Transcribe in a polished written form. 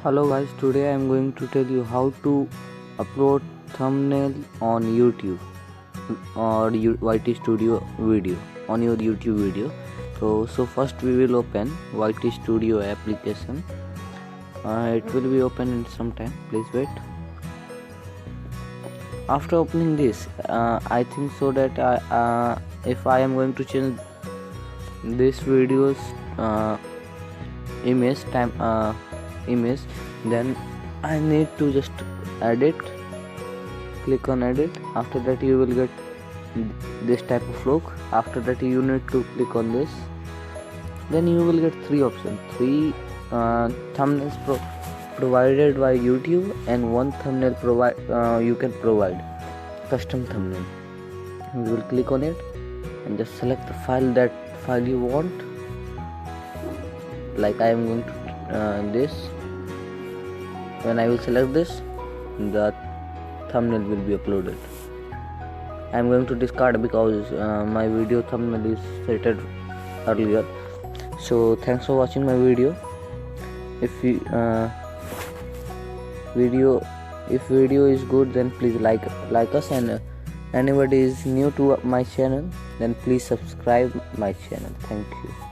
Hello guys, today I am going to tell you how to upload thumbnail on YouTube or YT Studio video on your YouTube video. So first we will open YT Studio application. It will be open in some time. Please wait. After opening this, I think so that if I am going to change this video's image, then I need to just edit, click on edit. After that you will get this type of look. After that you need to click on this, then you will get three options, three thumbnails provided by YouTube, and one thumbnail you can provide custom thumbnail. You will click on it and just select the file you want. Like I am going to this. When I will select this, the thumbnail will be uploaded. I am going to discard because my video thumbnail is set earlier. So thanks for watching my video. If video is good, then please like us, and anybody is new to my channel, then please subscribe my channel. Thank you.